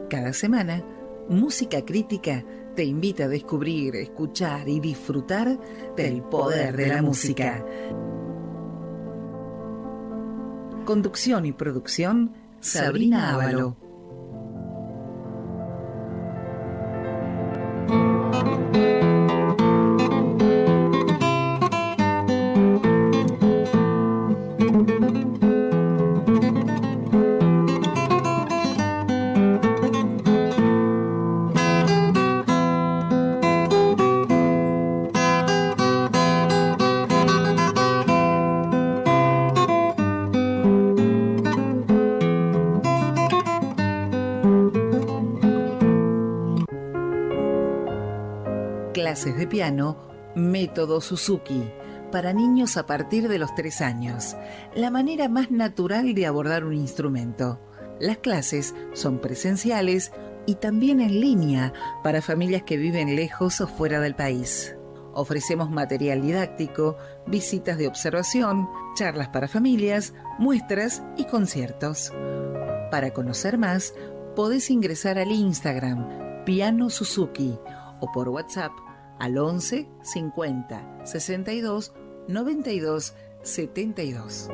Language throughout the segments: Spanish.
Cada semana, Música Crítica te invita a descubrir, escuchar y disfrutar del poder de la música. Conducción y producción, Sabrina Ávalo. Clases de piano, Método Suzuki, para niños a partir de los 3 años. La manera más natural de abordar un instrumento. Las clases son presenciales y también en línea para familias que viven lejos o fuera del país. Ofrecemos material didáctico, visitas de observación, charlas para familias, muestras y conciertos. Para conocer más, podés ingresar al Instagram Piano Suzuki o por WhatsApp al 11 50 62 92 72.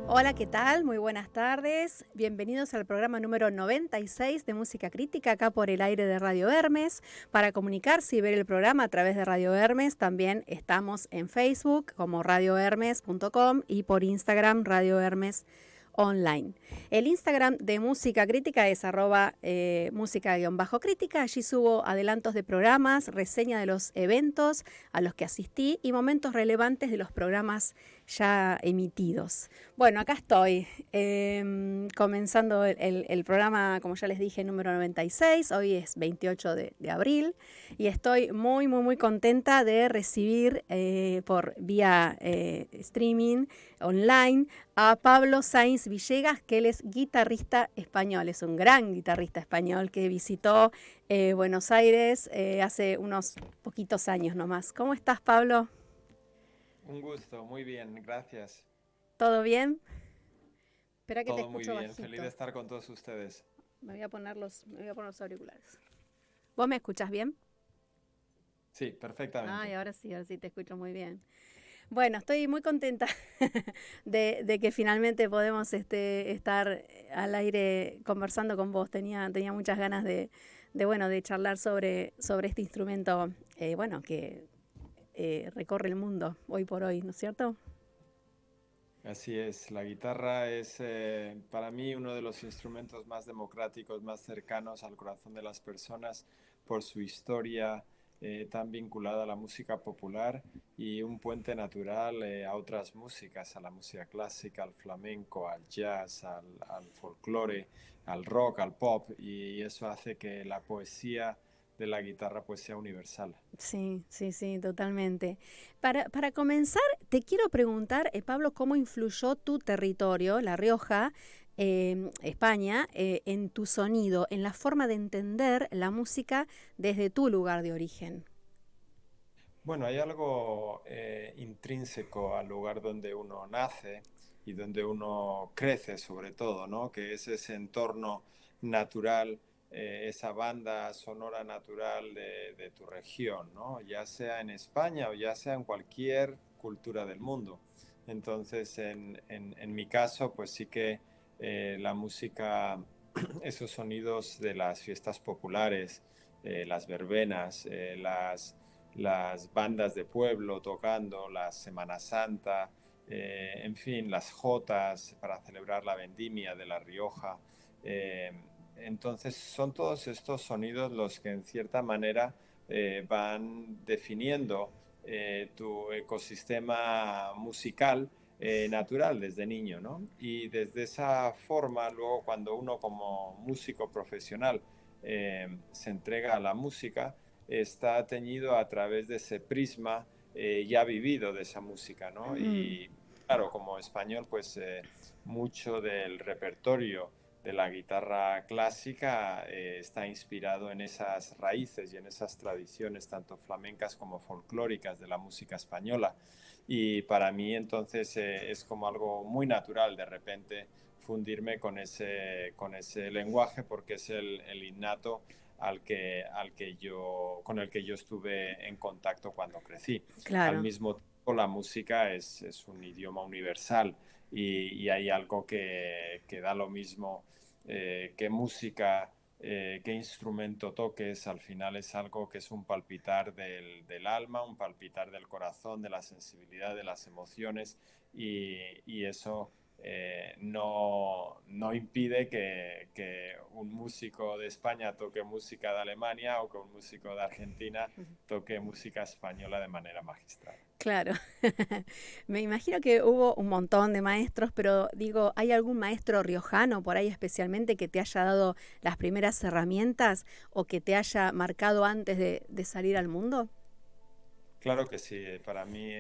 Hola, ¿qué tal? Muy buenas tardes. Bienvenidos al programa número 96 de Música Crítica, acá por el aire de Radio Hermes. Para comunicarse y ver el programa a través de Radio Hermes, también estamos en Facebook como radiohermes.com y por Instagram Radio Hermes Online. El Instagram de Música Crítica es @música_crítica. Allí subo adelantos de programas, reseña de los eventos a los que asistí y momentos relevantes de los programas ya emitidos. Bueno, acá estoy comenzando el programa, como ya les dije, número 96. Hoy es 28 de abril y estoy muy contenta de recibir por vía streaming online a Pablo Sainz Villegas, que él es guitarrista español, es un gran guitarrista español que visitó Buenos Aires hace unos poquitos años nomás. ¿Cómo estás, Pablo? Un gusto, muy bien, gracias. ¿Todo bien? Espera que te Todo muy escucho bien, bajito. feliz de estar con todos ustedes. Me voy a poner los auriculares. ¿Vos me escuchás bien? Sí, perfectamente. Ay, ahora sí te escucho muy bien. Bueno, estoy muy contenta de que finalmente podemos estar al aire conversando con vos. Tenía muchas ganas de charlar sobre este instrumento, que recorre el mundo hoy por hoy, ¿no es cierto? Así es, la guitarra es para mí uno de los instrumentos más democráticos, más cercanos al corazón de las personas por su historia tan vinculada a la música popular y un puente natural a otras músicas, a la música clásica, al flamenco, al jazz, al folclore, al rock, al pop, y eso hace que la poesía de la guitarra pues sea universal. Sí, totalmente. Para comenzar, te quiero preguntar, Pablo, ¿cómo influyó tu territorio, La Rioja, España, en tu sonido, en la forma de entender la música desde tu lugar de origen? Bueno, hay algo intrínseco al lugar donde uno nace y donde uno crece sobre todo, ¿no? Que es ese entorno natural, esa banda sonora natural de tu región, ¿no? Ya sea en España o ya sea en cualquier cultura del mundo. Entonces, en mi caso, pues sí que la música, esos sonidos de las fiestas populares, las verbenas, las bandas de pueblo tocando, la Semana Santa, en fin, las jotas para celebrar la vendimia de La Rioja. Eh, entonces son todos estos sonidos los que en cierta manera van definiendo tu ecosistema musical natural desde niño, ¿no? Y desde esa forma, luego cuando uno como músico profesional se entrega a la música, está teñido a través de ese prisma ya vivido de esa música, ¿no? Mm. Y claro, como español, pues mucho del repertorio de la guitarra clásica está inspirado en esas raíces y en esas tradiciones, tanto flamencas como folclóricas de la música española. Y para mí entonces es como algo muy natural de repente fundirme con ese lenguaje, porque es el innato con el que yo estuve en contacto cuando crecí. Al Claro. mismo tiempo, la música es un idioma universal y hay algo que da lo mismo qué música, qué instrumento toques, al final es algo que es un palpitar del alma, un palpitar del corazón, de la sensibilidad, de las emociones y eso no impide que un músico de España toque música de Alemania o que un músico de Argentina toque música española de manera magistral. Claro. Me imagino que hubo un montón de maestros, pero digo, ¿hay algún maestro riojano por ahí especialmente que te haya dado las primeras herramientas o que te haya marcado antes de salir al mundo? Claro que sí, para mí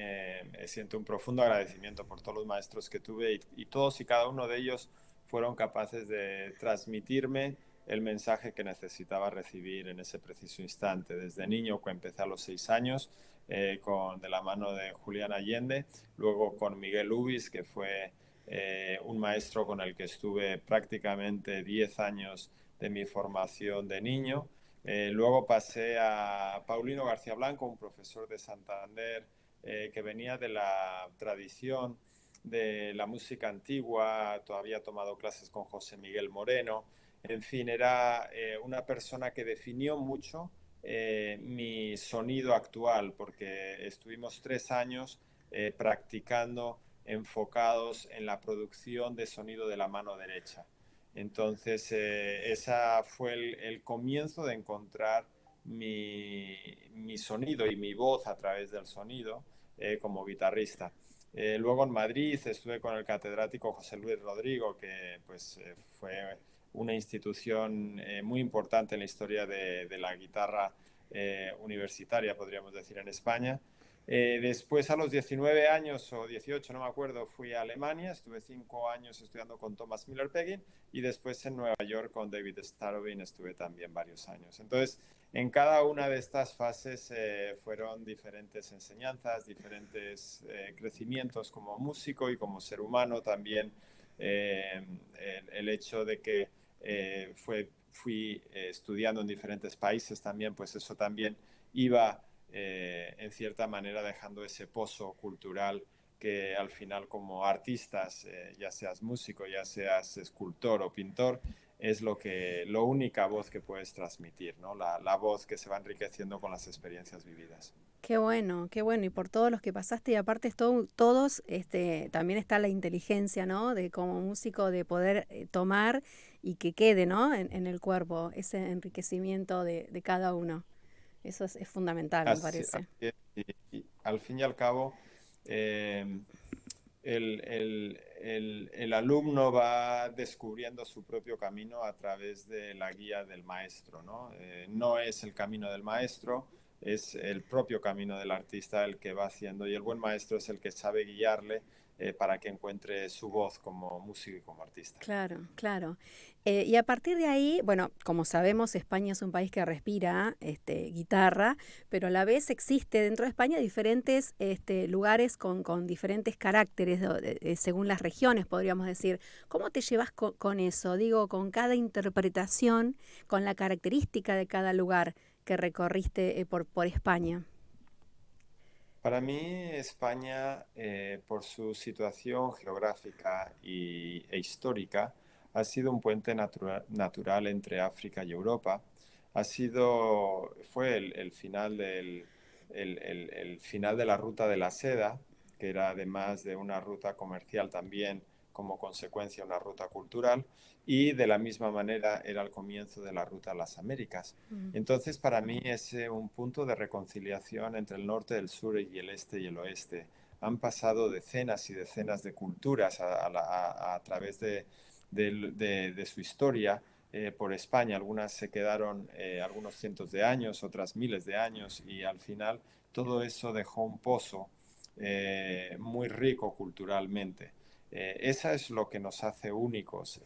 siento un profundo agradecimiento por todos los maestros que tuve y todos y cada uno de ellos fueron capaces de transmitirme el mensaje que necesitaba recibir en ese preciso instante. Desde niño, que empecé a los 6 años, de la mano de Julián Allende, luego con Miguel Ubis, que fue un maestro con el que estuve prácticamente 10 años de mi formación de niño. Luego pasé a Paulino García Blanco, un profesor de Santander que venía de la tradición de la música antigua, todavía ha tomado clases con José Miguel Moreno. En fin, era una persona que definió mucho mi sonido actual, porque estuvimos 3 años practicando enfocados en la producción de sonido de la mano derecha. Entonces, esa fue el comienzo de encontrar mi sonido y mi voz a través del sonido como guitarrista. Luego en Madrid estuve con el catedrático José Luis Rodrigo, que pues, fue una institución muy importante en la historia de la guitarra universitaria, podríamos decir, en España. Después, a los 19 años o 18, no me acuerdo, fui a Alemania, estuve 5 años estudiando con Thomas Miller-Peggin y después en Nueva York con David Starobin estuve también varios años. Entonces, en cada una de estas fases fueron diferentes enseñanzas, diferentes crecimientos como músico y como ser humano también. El hecho de que fui estudiando en diferentes países también, pues eso también iba en cierta manera dejando ese pozo cultural que al final como artistas, ya seas músico, ya seas escultor o pintor, es lo única voz que puedes transmitir, ¿no? La voz que se va enriqueciendo con las experiencias vividas. Qué bueno, y por todos los que pasaste, y aparte todos, también está la inteligencia, ¿no? De como músico de poder tomar y que quede, ¿no? En el cuerpo, ese enriquecimiento de cada uno. Eso es fundamental, me Así parece. es. Y al fin y al cabo, eh, el alumno va descubriendo su propio camino a través de la guía del maestro, ¿no? No es el camino del maestro, es el propio camino del artista el que va haciendo y el buen maestro es el que sabe guiarle para que encuentre su voz como músico y como artista. Claro, claro. Y a partir de ahí, bueno, como sabemos, España es un país que respira guitarra, pero a la vez existe dentro de España diferentes lugares con diferentes caracteres según las regiones, podríamos decir. ¿Cómo te llevas con eso? Digo, con cada interpretación, con la característica de cada lugar que recorriste por España. Para mí, España, por su situación geográfica e histórica, ha sido un puente natural entre África y Europa. Fue el final el final de la ruta de la seda, que era además de una ruta comercial también como consecuencia una ruta cultural, y de la misma manera era el comienzo de la ruta a las Américas. Mm. Entonces, para mí es un punto de reconciliación entre el norte, el sur y el este y el oeste. Han pasado decenas y decenas de culturas a través de su historia por España. Algunas se quedaron algunos cientos de años, otras miles de años, y al final todo eso dejó un pozo muy rico culturalmente. Esa es lo que nos hace únicos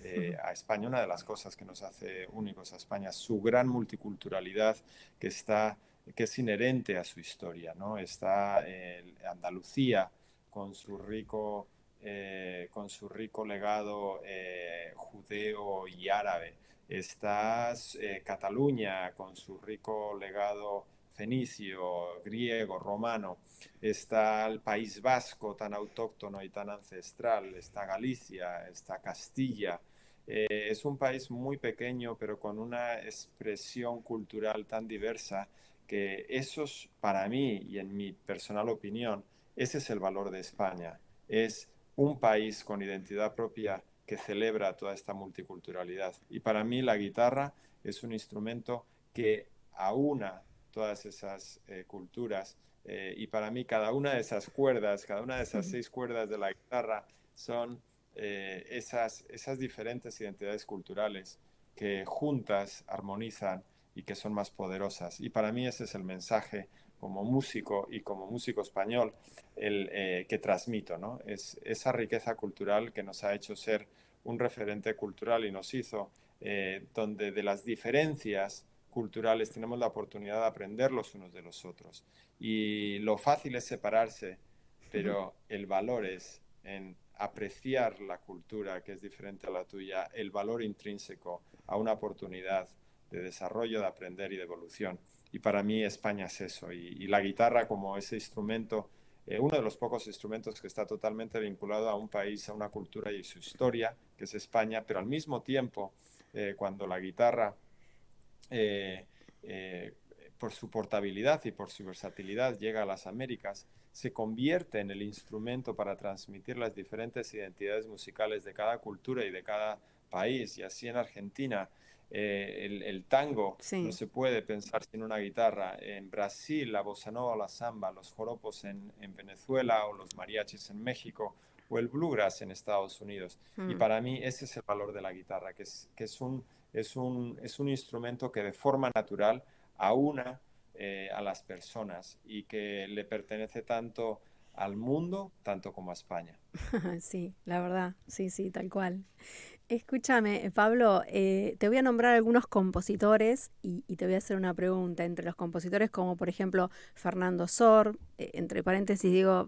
a España, una de las cosas que nos hace únicos a España, su gran multiculturalidad que es inherente a su historia, ¿no? Está Andalucía con su rico legado judeo y árabe. Está Cataluña con su rico legado fenicio, griego, romano. Está el País Vasco tan autóctono y tan ancestral. Está Galicia, está Castilla. Es un país muy pequeño, pero con una expresión cultural tan diversa que esos, para mí y en mi personal opinión, ese es el valor de España. Es un país con identidad propia que celebra toda esta multiculturalidad. Y para mí la guitarra es un instrumento que aúna todas esas culturas y para mí cada una de esas cuerdas, cada una de esas 6 cuerdas de la guitarra son esas diferentes identidades culturales que juntas armonizan y que son más poderosas. Y para mí ese es el mensaje como músico y como músico español que transmito, ¿no? Es esa riqueza cultural que nos ha hecho ser un referente cultural y nos hizo donde de las diferencias culturales tenemos la oportunidad de aprender los unos de los otros. Y lo fácil es separarse, pero el valor es en apreciar la cultura que es diferente a la tuya, el valor intrínseco a una oportunidad de desarrollo, de aprender y de evolución. Y para mí España es eso. Y la guitarra como ese instrumento, uno de los pocos instrumentos que está totalmente vinculado a un país, a una cultura y su historia, que es España, pero al mismo tiempo, cuando la guitarra eh, eh, por su portabilidad y por su versatilidad llega a las Américas, se convierte en el instrumento para transmitir las diferentes identidades musicales de cada cultura y de cada país. Y así en Argentina, el tango no Sí. se puede pensar sin una guitarra. En Brasil, la bossa nova, la samba, los joropos en Venezuela o los mariachis en México o el bluegrass en Estados Unidos. Y Mm. para mí ese es el valor de la guitarra, es un instrumento que de forma natural aúna a las personas y que le pertenece tanto al mundo, tanto como a España. Sí, la verdad, sí, sí, tal cual. Escúchame, Pablo, te voy a nombrar algunos compositores y te voy a hacer una pregunta. Entre los compositores, como por ejemplo Fernando Sor, entre paréntesis digo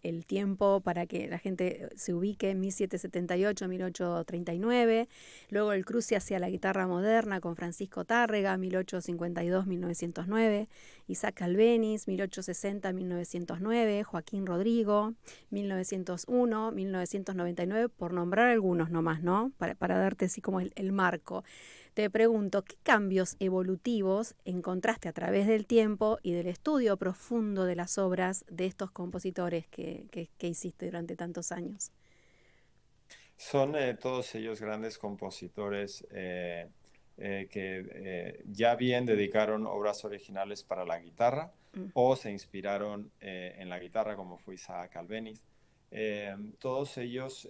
el tiempo para que la gente se ubique, 1778-1839. Luego el cruce hacia la guitarra moderna con Francisco Tárrega, 1852-1909. Isaac Albéniz, 1860-1909. Joaquín Rodrigo, 1901-1999, por nombrar algunos nomás, ¿no? Para darte así como el marco. Te pregunto, ¿qué cambios evolutivos encontraste a través del tiempo y del estudio profundo de las obras de estos compositores que hiciste durante tantos años? Son todos ellos grandes compositores que ya bien dedicaron obras originales para la guitarra Mm. o se inspiraron en la guitarra, como fue Isaac Albéniz. Todos ellos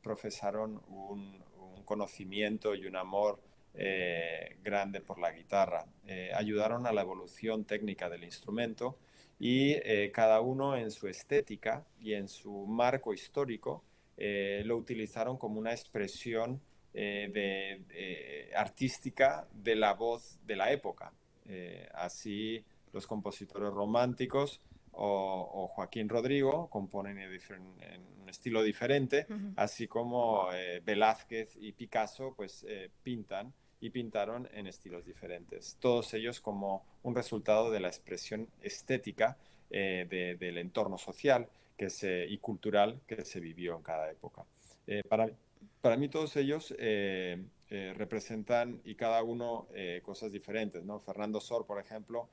profesaron un conocimiento y un amor grande por la guitarra. Ayudaron a la evolución técnica del instrumento y cada uno en su estética y en su marco histórico lo utilizaron como una expresión artística de la voz de la época. Así los compositores románticos o Joaquín Rodrigo componen en un estilo diferente, Ujú. así como Velázquez y Picasso pues pintan y pintaron en estilos diferentes. Todos ellos como un resultado de la expresión estética del entorno social y cultural que se vivió en cada época. Eh, para, para mí todos ellos representan y cada uno cosas diferentes, ¿no? Fernando Sor, por ejemplo,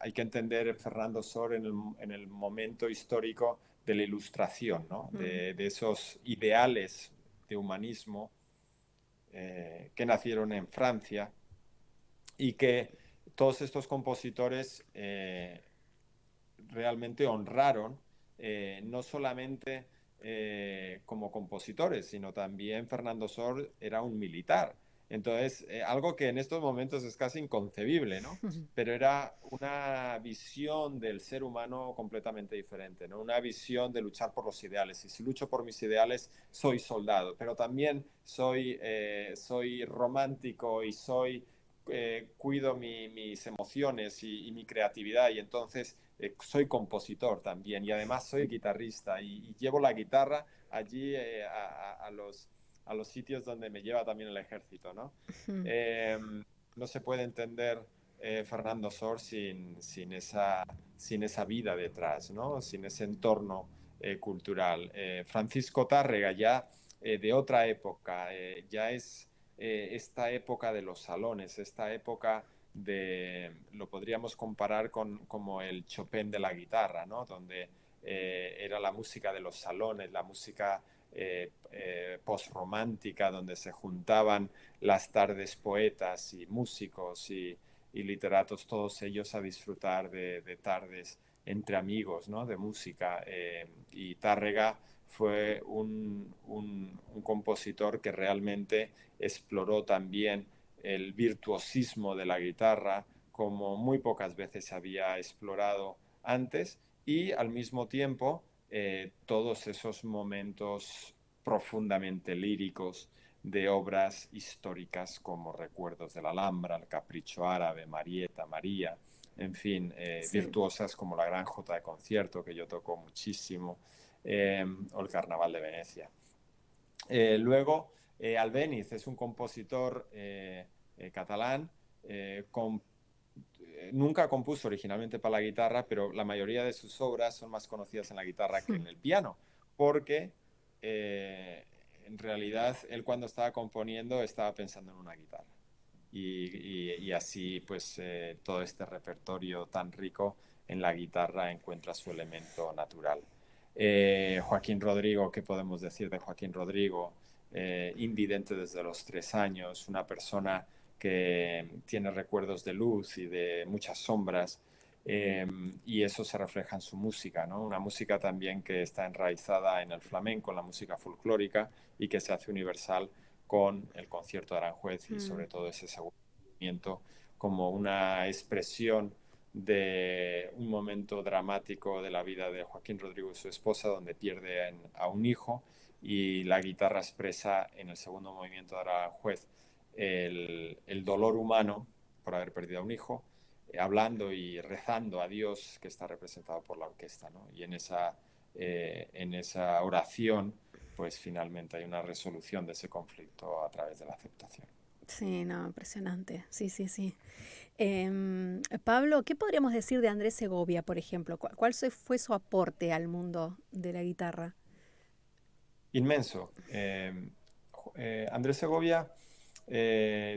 hay que entender Fernando Sor en el momento histórico de la Ilustración, ¿no? Mm. De esos ideales de humanismo que nacieron en Francia y que todos estos compositores realmente honraron no solamente como compositores, sino también Fernando Sor era un militar Entonces, algo que en estos momentos es casi inconcebible, ¿no? Pero era una visión del ser humano completamente diferente, ¿no? Una visión de luchar por los ideales. Y si lucho por mis ideales, soy soldado, pero también soy romántico y cuido mis emociones y mi creatividad, y entonces soy compositor también, y además soy guitarrista, y llevo la guitarra allí a los sitios donde me lleva también el ejército, ¿no? Eh, no se puede entender Fernando Sor sin esa vida detrás, ¿no? Sin ese entorno cultural. Francisco Tárrega ya de otra época, ya es esta época de los salones, esta época lo podríamos comparar como el Chopin de la guitarra, ¿no? Donde era la música de los salones, la música postromántica, donde se juntaban las tardes poetas y músicos y literatos, todos ellos a disfrutar de tardes entre amigos, ¿no? De música. Y Tárrega fue un compositor que realmente exploró también el virtuosismo de la guitarra como muy pocas veces se había explorado antes, y al mismo tiempo todos esos momentos profundamente líricos de obras históricas como Recuerdos de la Alhambra, El Capricho Árabe, Marieta, María, en fin, Sí. virtuosas como la Gran Jota de Concierto, que yo toco muchísimo, o el Carnaval de Venecia. Luego, Albéniz es un compositor catalán, nunca compuso originalmente para la guitarra, pero la mayoría de sus obras son más conocidas en la guitarra que en el piano, porque en realidad él, cuando estaba componiendo, estaba pensando en una guitarra. Y así pues todo este repertorio tan rico en la guitarra encuentra su elemento natural. Joaquín Rodrigo, ¿qué podemos decir de Joaquín Rodrigo? Invidente desde los 3 años, una persona que tiene recuerdos de luz y de muchas sombras, y eso se refleja en su música, ¿no? Una música también que está enraizada en el flamenco, en la música folclórica, y que se hace universal con el concierto de Aranjuez, y Mm. sobre todo ese segundo movimiento como una expresión de un momento dramático de la vida de Joaquín Rodrigo y su esposa, donde pierde a un hijo, y la guitarra expresa en el segundo movimiento de Aranjuez el dolor humano por haber perdido a un hijo, hablando y rezando a Dios, que está representado por la orquesta, ¿no? Y en esa oración, pues finalmente hay una resolución de ese conflicto a través de la aceptación. Sí, no, impresionante. Sí, sí, sí. Pablo, ¿qué podríamos decir de Andrés Segovia, por ejemplo? ¿Cuál fue su aporte al mundo de la guitarra? Inmenso. Andrés Segovia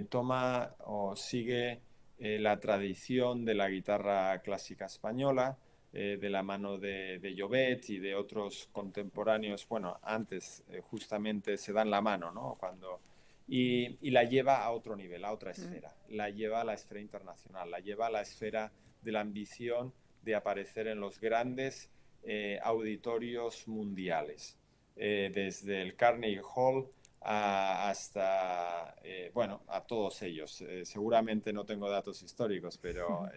toma o sigue la tradición de la guitarra clásica española, de la mano de Llobet y de otros contemporáneos. Bueno, antes justamente se dan la mano, ¿no? Y la lleva a otro nivel, a otra Mm. esfera. La lleva a la esfera internacional, la lleva a la esfera de la ambición de aparecer en los grandes auditorios mundiales, desde el Carnegie Hall hasta, bueno, a todos ellos. Seguramente no tengo datos históricos, pero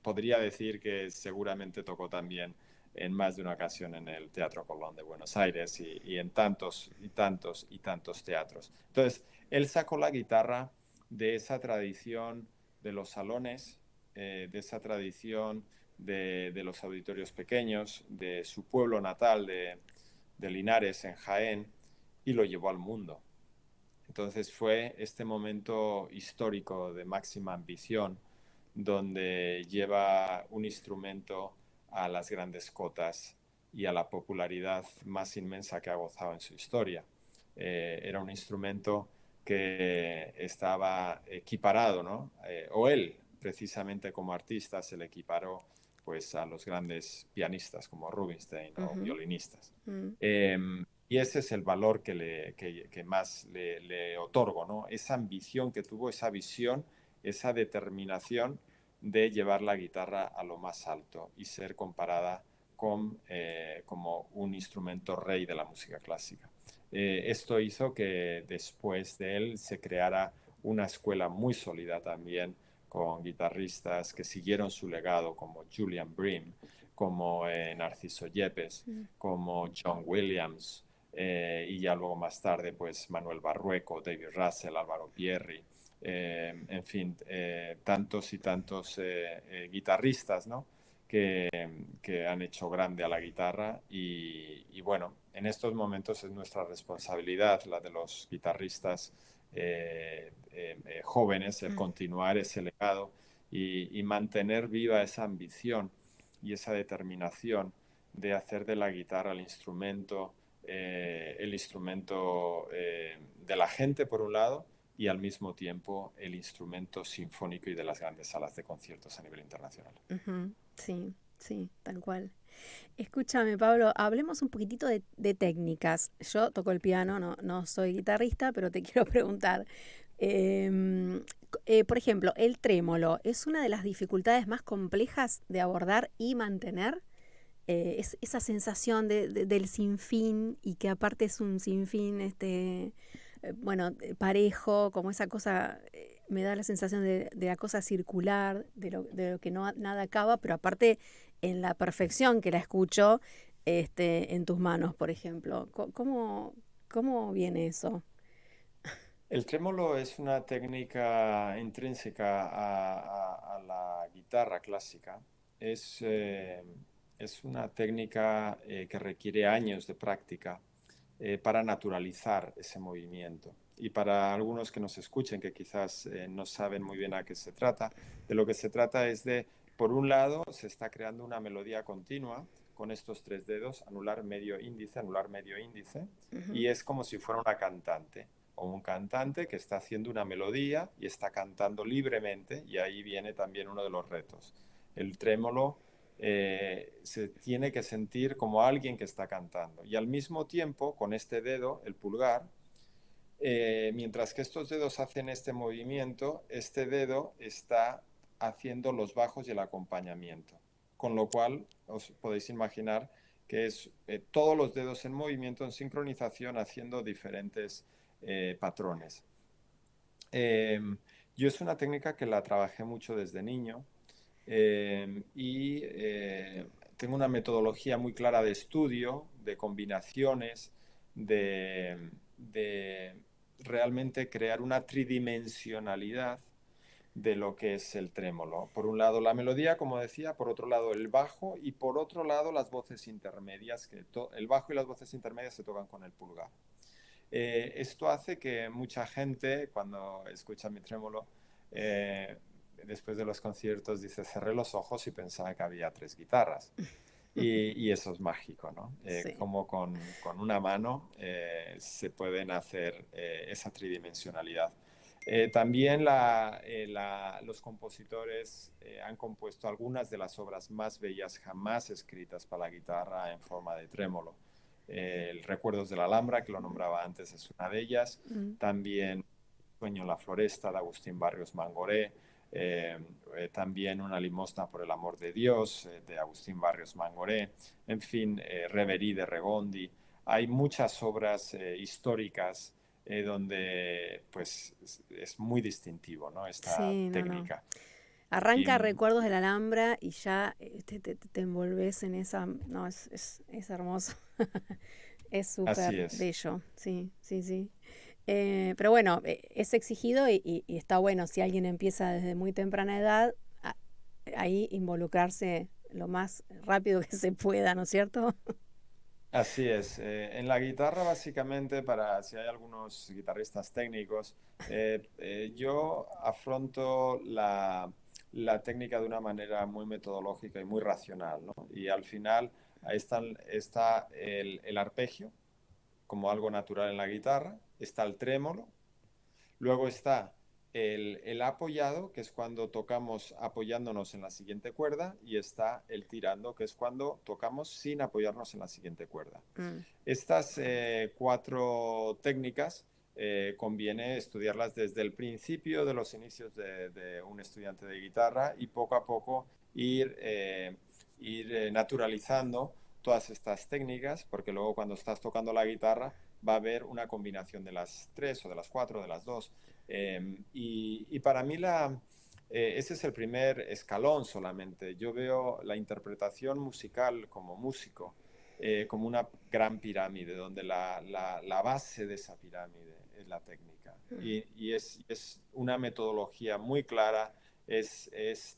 podría decir que seguramente tocó también en más de una ocasión en el Teatro Colón de Buenos Aires, y en tantos y tantos y tantos teatros. Entonces, él sacó la guitarra de esa tradición de los salones, de esa tradición de los auditorios pequeños, de su pueblo natal de Linares, en Jaén, y lo llevó al mundo. Entonces fue este momento histórico de máxima ambición, donde lleva un instrumento a las grandes cotas y a la popularidad más inmensa que ha gozado en su historia. Era un instrumento que estaba equiparado, ¿no? O él, precisamente como artista, se le equiparó pues a los grandes pianistas como Rubinstein o Ujú. violinistas. Mm. Eh, y ese es el valor que más le otorgo, ¿no? Esa ambición que tuvo, esa visión, esa determinación de llevar la guitarra a lo más alto y ser comparada como un instrumento rey de la música clásica. Esto hizo que después de él se creara una escuela muy sólida también, con guitarristas que siguieron su legado, como Julian Bream, como Narciso Yepes, Mm. como John Williams, y ya luego más tarde pues Manuel Barrueco, David Russell, Álvaro Pierri, en fin, tantos y tantos guitarristas, ¿no? que han hecho grande a la guitarra y bueno, en estos momentos es nuestra responsabilidad, la de los guitarristas jóvenes, el continuar ese legado y mantener viva esa ambición y esa determinación de hacer de la guitarra el instrumento de la gente por un lado y al mismo tiempo el instrumento sinfónico y de las grandes salas de conciertos a nivel internacional. Ujú. Sí, sí, tal cual. Escúchame, Pablo, hablemos un poquitito de técnicas. Yo toco el piano, no soy guitarrista, pero te quiero preguntar. Por ejemplo, el trémolo es una de las dificultades más complejas de abordar y mantener. Es esa sensación del sinfín y que aparte es un sinfín, bueno, parejo, como esa cosa, me da la sensación de la cosa circular, de lo que no, nada acaba, pero aparte en la perfección que la escucho en tus manos, por ejemplo. ¿Cómo viene eso? El trémolo es una técnica intrínseca a la guitarra clásica. Es, eh, es una técnica que requiere años de práctica para naturalizar ese movimiento. Y para algunos que nos escuchen, que quizás no saben muy bien a qué se trata, de lo que se trata es de, por un lado, se está creando una melodía continua con estos tres dedos, anular, medio índice, Ujú. y es como si fuera una cantante o un cantante que está haciendo una melodía y está cantando libremente, y ahí viene también uno de los retos. El trémolo se tiene que sentir como alguien que está cantando. Y al mismo tiempo, con este dedo, el pulgar, mientras que estos dedos hacen este movimiento, este dedo está haciendo los bajos y el acompañamiento. Con lo cual, os podéis imaginar que es todos los dedos en movimiento, en sincronización, haciendo diferentes patrones. Eh, yo es una técnica que la trabajé mucho desde niño y tengo una metodología muy clara de estudio, de combinaciones, de realmente crear una tridimensionalidad de lo que es el trémolo. Por un lado la melodía, como decía, por otro lado el bajo y por otro lado las voces intermedias, que el bajo y las voces intermedias se tocan con el pulgar. Esto hace que mucha gente, cuando escucha mi trémolo, eh, después de los conciertos, dice, cerré los ojos y pensaba que había tres guitarras. Y eso es mágico, ¿no? Sí. Como con una mano se pueden hacer esa tridimensionalidad. También los compositores han compuesto algunas de las obras más bellas jamás escritas para la guitarra en forma de trémolo. El Recuerdos de la Alhambra, que lo nombraba antes, es una de ellas. Mm. También Sueño en la Floresta, de Agustín Barrios Mangoré. Eh, También Una limosna por el amor de Dios, de Agustín Barrios Mangoré. En fin, Reverie de Regondi. Hay muchas obras históricas donde pues es muy distintivo, ¿no? Esta Sí, no. técnica. Y, Arranca Recuerdos de la Alhambra y ya te envolves en esa. No, es hermoso. Es así súper es. bello, sí, sí, sí. Pero bueno, es exigido y está bueno si alguien empieza desde muy temprana edad, ahí involucrarse lo más rápido que se pueda, ¿no es cierto? Así es. En la guitarra, básicamente, para si hay algunos guitarristas técnicos, yo afronto la técnica de una manera muy metodológica y muy racional, ¿no? Y al final ahí está el arpegio como algo natural en la guitarra, está el trémolo. Luego está el apoyado, que es cuando tocamos apoyándonos en la siguiente cuerda, y está el tirando, que es cuando tocamos sin apoyarnos en la siguiente cuerda. Mm. Estas cuatro técnicas conviene estudiarlas desde el principio de los inicios de un estudiante de guitarra y poco a poco ir naturalizando todas estas técnicas, porque luego cuando estás tocando la guitarra va a haber una combinación de las tres o de las cuatro, de las dos. Y para mí ese es el primer escalón solamente. Yo veo la interpretación musical como músico, como una gran pirámide, donde la base de esa pirámide es la técnica. Y es una metodología muy clara, es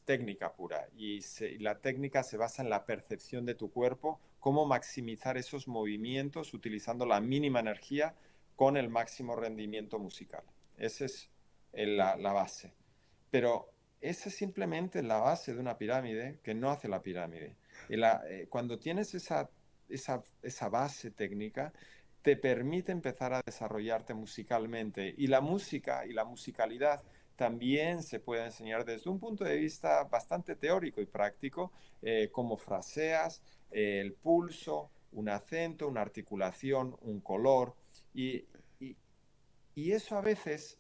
técnica pura. Y la técnica se basa en la percepción de tu cuerpo, cómo maximizar esos movimientos utilizando la mínima energía con el máximo rendimiento musical. Esa es la base. Pero esa es simplemente la base de una pirámide que no hace la pirámide. Cuando tienes esa base técnica, te permite empezar a desarrollarte musicalmente. Y la música y la musicalidad también se puede enseñar desde un punto de vista bastante teórico y práctico, cómo fraseas, el pulso, un acento, una articulación, un color. Y, y, y eso a veces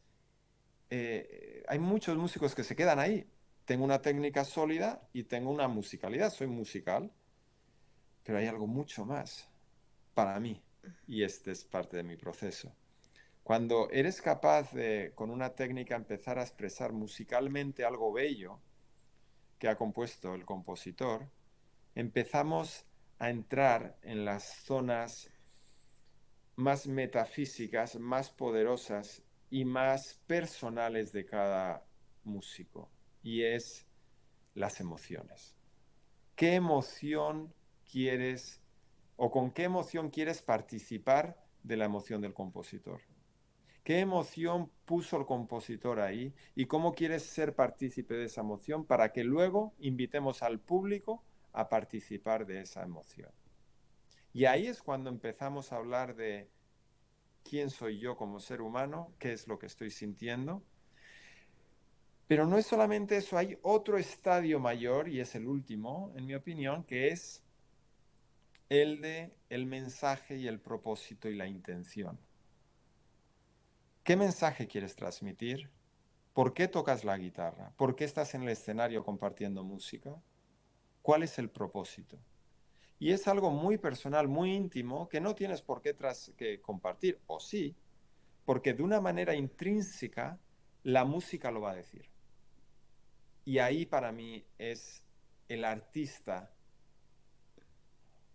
hay muchos músicos que se quedan ahí. Tengo una técnica sólida y tengo una musicalidad, soy musical, pero hay algo mucho más para mí y este es parte de mi proceso. Cuando eres capaz de, con una técnica, empezar a expresar musicalmente algo bello que ha compuesto el compositor, empezamos a entrar en las zonas más metafísicas, más poderosas y más personales de cada músico, y es las emociones. ¿Qué emoción quieres o con qué emoción quieres participar de la emoción del compositor? ¿Qué emoción puso el compositor ahí y cómo quieres ser partícipe de esa emoción para que luego invitemos al público a participar de esa emoción? Y ahí es cuando empezamos a hablar de quién soy yo como ser humano, qué es lo que estoy sintiendo. Pero no es solamente eso, hay otro estadio mayor, y es el último, en mi opinión, que es el de el mensaje y el propósito y la intención. ¿Qué mensaje quieres transmitir? ¿Por qué tocas la guitarra? ¿Por qué estás en el escenario compartiendo música? ¿Cuál es el propósito? Y es algo muy personal, muy íntimo, que no tienes por qué que compartir, o sí, porque de una manera intrínseca la música lo va a decir. Y ahí para mí es el artista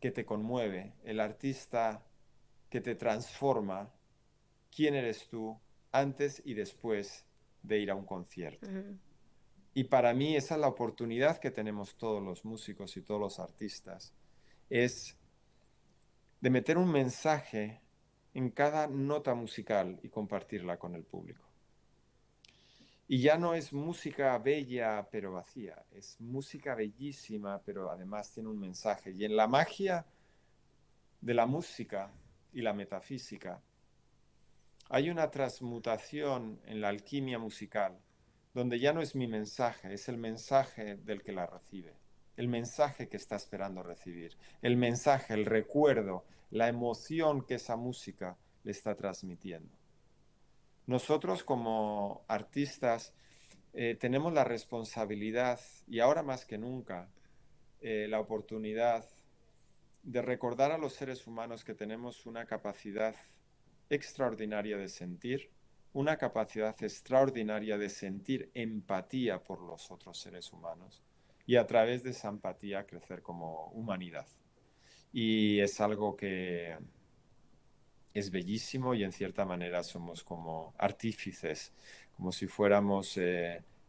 que te conmueve, el artista que te transforma, quién eres tú antes y después de ir a un concierto. Y para mí esa es la oportunidad que tenemos todos los músicos y todos los artistas, es de meter un mensaje en cada nota musical y compartirla con el público. Y ya no es música bella pero vacía, es música bellísima pero además tiene un mensaje. Y en la magia de la música y la metafísica hay una transmutación en la alquimia musical donde ya no es mi mensaje, es el mensaje del que la recibe, el mensaje que está esperando recibir, el mensaje, el recuerdo, la emoción que esa música le está transmitiendo. Nosotros como artistas tenemos la responsabilidad, y ahora más que nunca, la oportunidad de recordar a los seres humanos que tenemos una capacidad extraordinaria de sentir, una capacidad extraordinaria de sentir empatía por los otros seres humanos y a través de esa empatía crecer como humanidad. Y es algo que es bellísimo y en cierta manera somos como artífices, como si fuéramos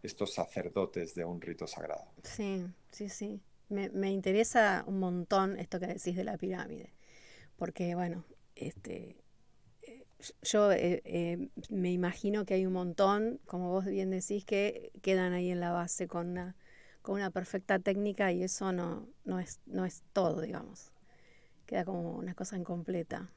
estos sacerdotes de un rito sagrado. Sí, sí, sí. Me interesa un montón esto que decís de la pirámide, porque bueno, yo me imagino que hay un montón, como vos bien decís, que quedan ahí en la base con una perfecta técnica y eso no es todo, digamos. Queda como una cosa incompleta.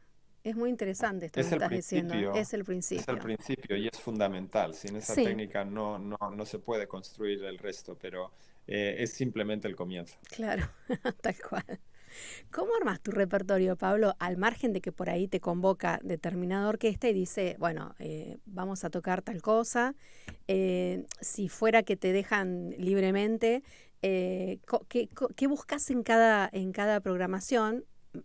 Es muy interesante esto que me estás diciendo. Es el principio y es fundamental. Sin esa Sí, técnica no se puede construir el resto, pero es simplemente el comienzo. claro, tal cual. ¿Cómo armas tu repertorio, Pablo, al margen de que por ahí te convoca determinada orquesta y dice, bueno, vamos a tocar tal cosa? Si fuera que te dejan libremente, ¿qué buscas en cada programación?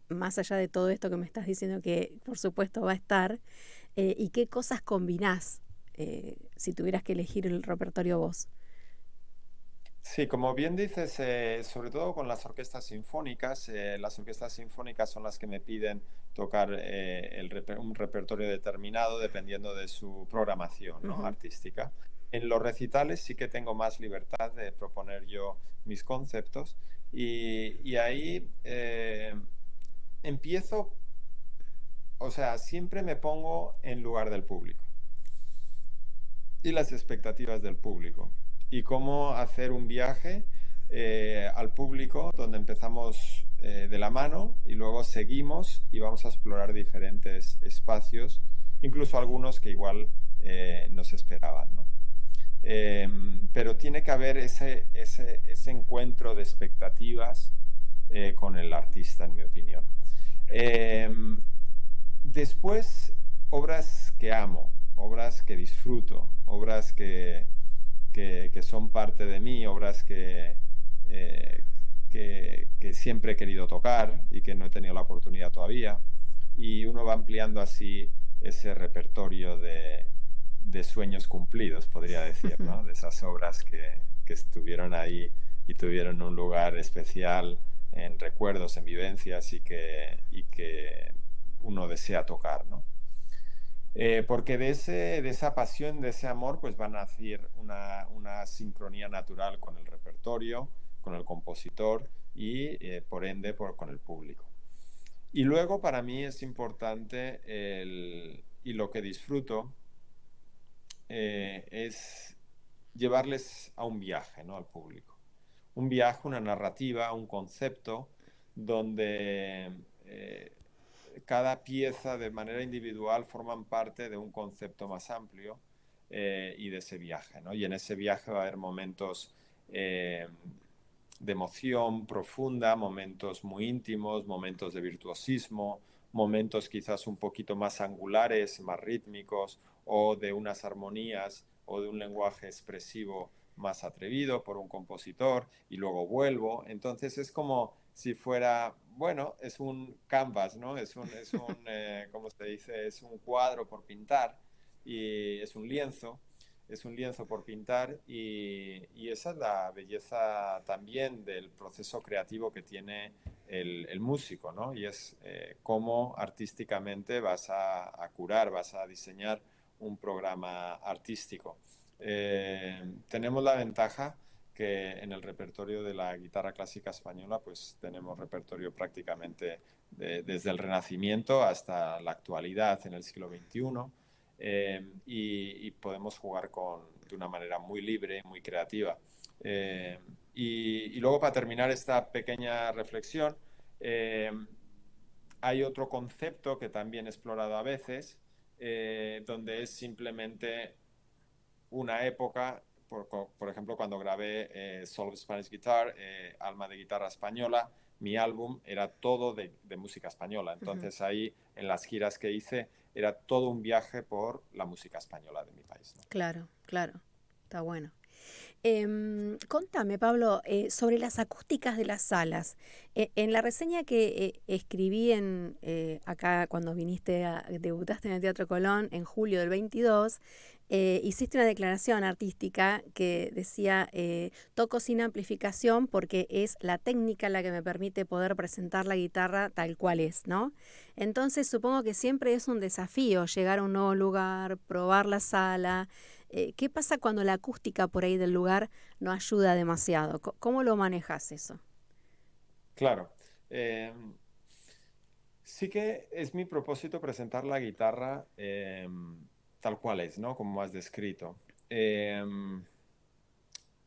más allá de todo esto que me estás diciendo que por supuesto va a estar, y qué cosas combinás si tuvieras que elegir el repertorio vos. Sí, como bien dices, sobre todo con las orquestas sinfónicas son las que me piden tocar un repertorio determinado dependiendo de su programación, ¿no? Ujú. Artística. En los recitales sí que tengo más libertad de proponer yo mis conceptos y ahí empiezo, o sea, siempre me pongo en lugar del público y las expectativas del público y cómo hacer un viaje al público donde empezamos de la mano y luego seguimos y vamos a explorar diferentes espacios, incluso algunos que igual nos esperaban, ¿no? Pero tiene que haber ese encuentro de expectativas con el artista, en mi opinión. Eh, Después, obras que amo, obras que disfruto, obras que son parte de mí, obras eh, que siempre he querido tocar y que no he tenido la oportunidad todavía. Y uno va ampliando así ese repertorio de sueños cumplidos, podría decir, ¿no? De esas obras que estuvieron ahí y tuvieron un lugar especial en recuerdos, en vivencias y que uno desea tocar, ¿no? Porque de esa pasión, de ese amor, pues van a nacer una sincronía natural con el repertorio, con el compositor y, por ende, con el público. Y luego, para mí es importante y lo que disfruto es llevarles a un viaje, ¿no? Al público. Un viaje, una narrativa, un concepto donde cada pieza de manera individual forman parte de un concepto más amplio y de ese viaje, ¿no? Y en ese viaje va a haber momentos eh, de emoción profunda, momentos muy íntimos, momentos de virtuosismo, momentos quizás un poquito más angulares, más rítmicos, o de unas armonías o de un lenguaje expresivo más atrevido por un compositor y luego vuelvo. Entonces es como si fuera, bueno, es un canvas, ¿no? ¿Cómo se dice? Es un cuadro por pintar y es un lienzo por pintar y esa es la belleza también del proceso creativo que tiene el músico, ¿no? Y es cómo artísticamente vas a curar, vas a diseñar un programa artístico. Tenemos la ventaja que en el repertorio de la guitarra clásica española pues tenemos repertorio prácticamente desde el Renacimiento hasta la actualidad en el siglo XXI y podemos jugar de una manera muy libre, muy creativa. Y luego para terminar esta pequeña reflexión, eh, hay otro concepto que también he explorado a veces, donde es simplemente una época, por ejemplo, cuando grabé Soul of Spanish Guitar, Alma de Guitarra Española, mi álbum era todo de música española. Ujú. Entonces ahí, en las giras que hice, era todo un viaje por la música española de mi país, ¿no? Claro, claro, está bueno. Contame, Pablo, sobre las acústicas de las salas. En la reseña que escribí acá cuando debutaste en el Teatro Colón en julio del 22, hiciste una declaración artística que decía, toco sin amplificación porque es la técnica la que me permite poder presentar la guitarra tal cual es, ¿no? Entonces supongo que siempre es un desafío llegar a un nuevo lugar, probar la sala. ¿Qué pasa cuando la acústica por ahí del lugar no ayuda demasiado? ¿Cómo lo manejas eso? Claro. Eh, sí que es mi propósito presentar la guitarra tal cual es, ¿no? Como has descrito. Eh,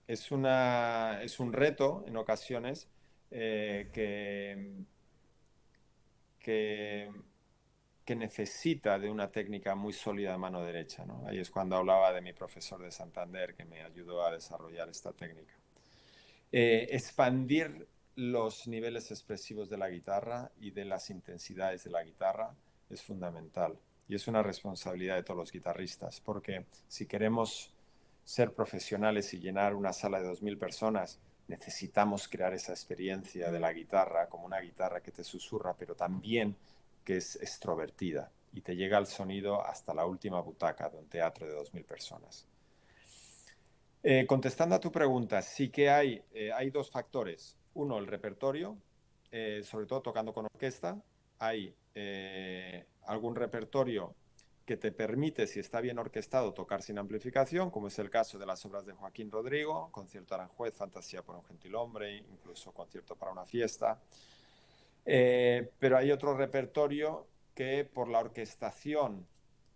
es un reto en ocasiones eh, que, que, que necesita de una técnica muy sólida a mano derecha, ¿no? Ahí es cuando hablaba de mi profesor de Santander que me ayudó a desarrollar esta técnica. Expandir los niveles expresivos de la guitarra y de las intensidades de la guitarra es fundamental y es una responsabilidad de todos los guitarristas, porque si queremos ser profesionales y llenar una sala de 2000 personas, necesitamos crear esa experiencia de la guitarra como una guitarra que te susurra, pero también que es extrovertida y te llega el sonido hasta la última butaca de un teatro de 2000 personas. Contestando a tu pregunta, sí que hay dos factores. Uno, el repertorio, sobre todo tocando con orquesta. Hay algún repertorio que te permite, si está bien orquestado, tocar sin amplificación, como es el caso de las obras de Joaquín Rodrigo, Concierto Aranjuez, Fantasía por un gentilhombre, incluso Concierto para una fiesta. Pero hay otro repertorio que por la orquestación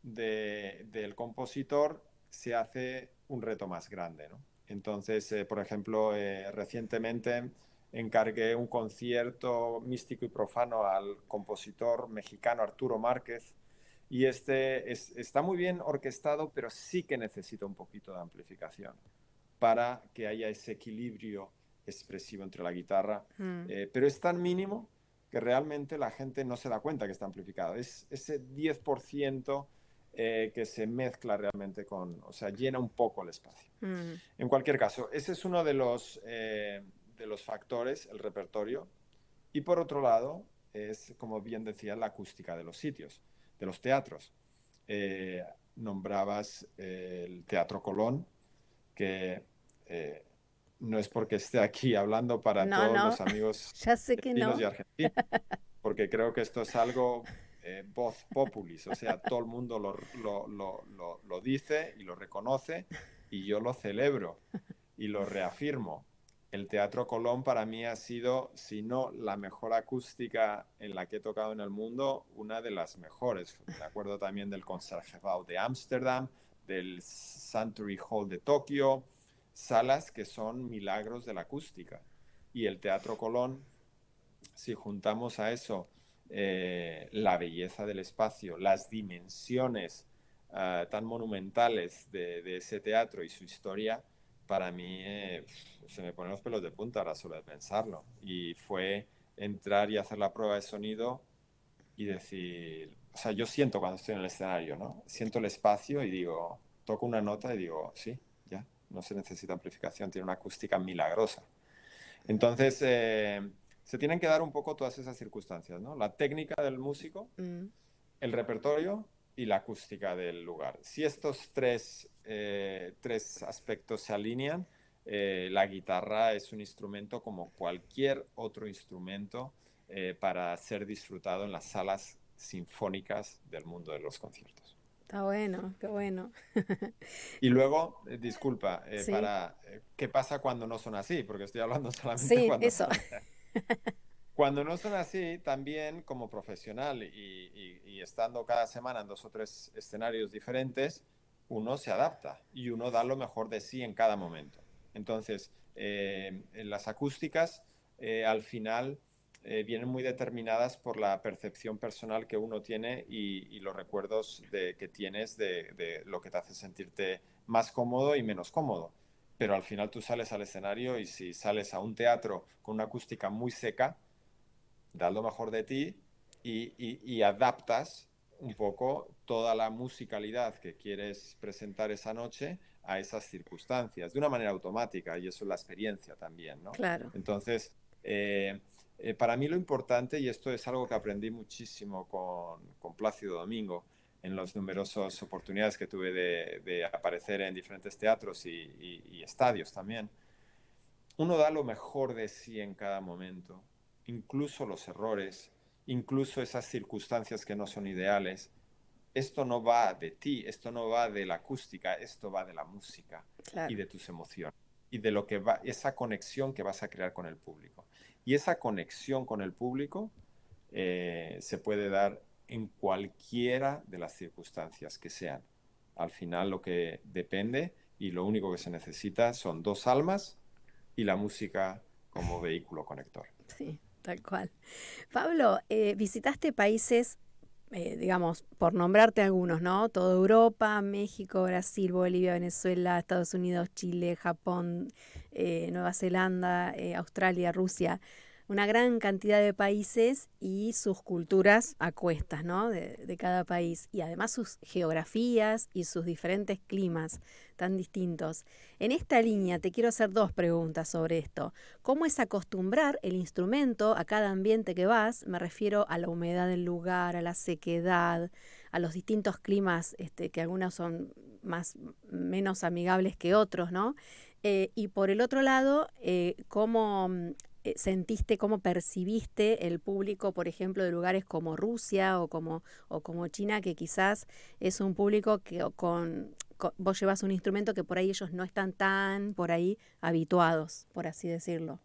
del compositor se hace un reto más grande, ¿no? Entonces, por ejemplo, recientemente encargué un concierto místico y profano al compositor mexicano Arturo Márquez, y está muy bien orquestado, pero sí que necesita un poquito de amplificación para que haya ese equilibrio expresivo entre la guitarra, pero es tan mínimo que realmente la gente no se da cuenta que está amplificado. Es ese 10% que se mezcla realmente o sea, llena un poco el espacio. En cualquier caso, ese es uno de los factores, el repertorio. Y por otro lado, es, como bien decía, la acústica de los sitios, de los teatros. Nombrabas el Teatro Colón, que no es porque esté aquí hablando para No, todos no, los amigos ya sé que argentinos no. y argentinos, porque creo que esto es algo voz populis, o sea, todo el mundo lo dice y lo reconoce, y yo lo celebro y lo reafirmo. El Teatro Colón para mí ha sido, si no la mejor acústica en la que he tocado en el mundo, una de las mejores. Me acuerdo también del Concertgebouw de Ámsterdam, del Suntory Hall de Tokio, salas que son milagros de la acústica. Y el Teatro Colón, si juntamos a eso la belleza del espacio, las dimensiones tan monumentales de ese teatro y su historia, para mí se me ponen los pelos de punta ahora solo de pensarlo. Y fue entrar y hacer la prueba de sonido y decir, o sea, yo siento cuando estoy en el escenario, ¿no? Siento el espacio y digo, toco una nota y digo, sí, ya, no se necesita amplificación, tiene una acústica milagrosa. Entonces, se tienen que dar un poco todas esas circunstancias, ¿no? La técnica del músico, el repertorio y la acústica del lugar. Si estos tres aspectos se alinean, la guitarra es un instrumento como cualquier otro instrumento para ser disfrutado en las salas sinfónicas del mundo de los conciertos. Está bueno, qué bueno. Y luego, disculpa, Sí, ¿qué pasa cuando no son así? Porque estoy hablando solamente sí, cuando eso. son. Cuando no son así, también como profesional y estando cada semana en 2 o 3 escenarios diferentes, uno se adapta y uno da lo mejor de sí en cada momento. Entonces, en las acústicas, al final, vienen muy determinadas por la percepción personal que uno tiene y los recuerdos que tienes de lo que te hace sentirte más cómodo y menos cómodo. Pero al final tú sales al escenario y si sales a un teatro con una acústica muy seca, das lo mejor de ti y adaptas un poco toda la musicalidad que quieres presentar esa noche a esas circunstancias, de una manera automática, y eso es la experiencia también, ¿no? Claro. Entonces, para mí lo importante, y esto es algo que aprendí muchísimo con Plácido Domingo, en las numerosas oportunidades que tuve de aparecer en diferentes teatros y estadios también, uno da lo mejor de sí en cada momento, incluso los errores, incluso esas circunstancias que no son ideales. Esto no va de ti, esto no va de la acústica, esto va de la música y Claro. de tus emociones y de lo que va, esa conexión que vas a crear con el público. Y esa conexión con el público se puede dar en cualquiera de las circunstancias que sean. Al final lo que depende y lo único que se necesita son dos almas y la música como vehículo conector. Sí, tal cual. Pablo, visitaste países, digamos, por nombrarte algunos, ¿no? Toda Europa, México, Brasil, Bolivia, Venezuela, Estados Unidos, Chile, Japón, Nueva Zelanda, Australia, Rusia. una gran cantidad de países y sus culturas a cuestas, ¿no? De cada país. Y además sus geografías y sus diferentes climas tan distintos. En esta línea te quiero hacer dos preguntas sobre esto. ¿Cómo es acostumbrar el instrumento a cada ambiente que vas? Me refiero a la humedad del lugar, a la sequedad, a los distintos climas, que algunos son menos amigables que otros, ¿no? Y por el otro lado, ¿cómo sentiste, cómo percibiste el público, por ejemplo, de lugares como Rusia o como China, que quizás es un público que vos llevas un instrumento que por ahí ellos no están tan por ahí habituados, por así decirlo?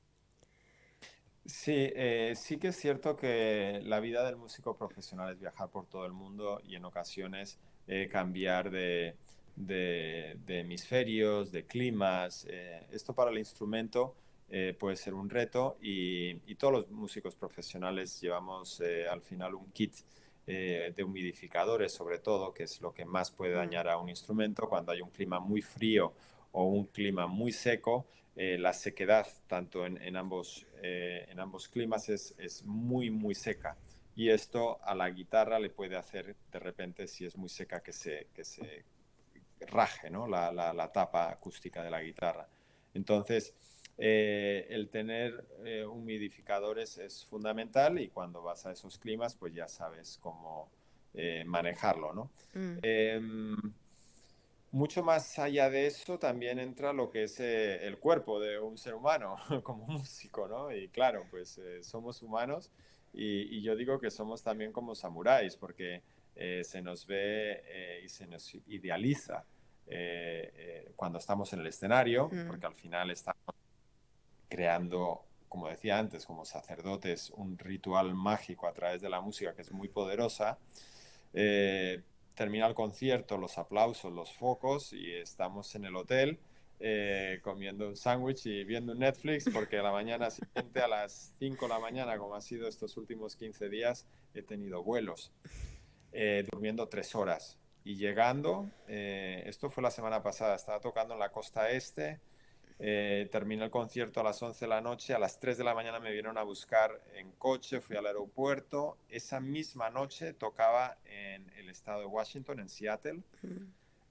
Sí, sí que es cierto que la vida del músico profesional es viajar por todo el mundo y en ocasiones cambiar de hemisferios, de climas. Esto para el instrumento puede ser un reto y todos los músicos profesionales llevamos al final un kit de humidificadores, sobre todo, que es lo que más puede Mm, dañar a un instrumento cuando hay un clima muy frío o un clima muy seco. La sequedad, tanto en ambos climas, es muy, muy seca. Y esto a la guitarra le puede hacer, de repente, si es muy seca, que se raje, ¿no? La tapa acústica de la guitarra. Entonces, el tener humidificadores es fundamental y cuando vas a esos climas, pues ya sabes cómo manejarlo, ¿no? mm, Eh, Mucho más allá de eso también entra lo que es el cuerpo de un ser humano como músico, ¿no? Y claro, pues somos humanos y yo digo que somos también como samuráis porque se nos ve y se nos idealiza cuando estamos en el escenario, mm. porque al final estamos creando, como decía antes, como sacerdotes, un ritual mágico a través de la música que es muy poderosa. Eh, Termina el concierto, los aplausos, los focos y estamos en el hotel comiendo un sándwich y viendo un Netflix porque a la mañana siguiente, a las 5 de la mañana, como ha sido estos últimos 15 días, he tenido vuelos, durmiendo 3 horas. Y llegando, esto fue la semana pasada, estaba tocando en la costa este, terminé el concierto a las 11 de la noche, a las 3 de la mañana me vinieron a buscar en coche, fui al aeropuerto. Esa misma noche tocaba en el estado de Washington, en Seattle,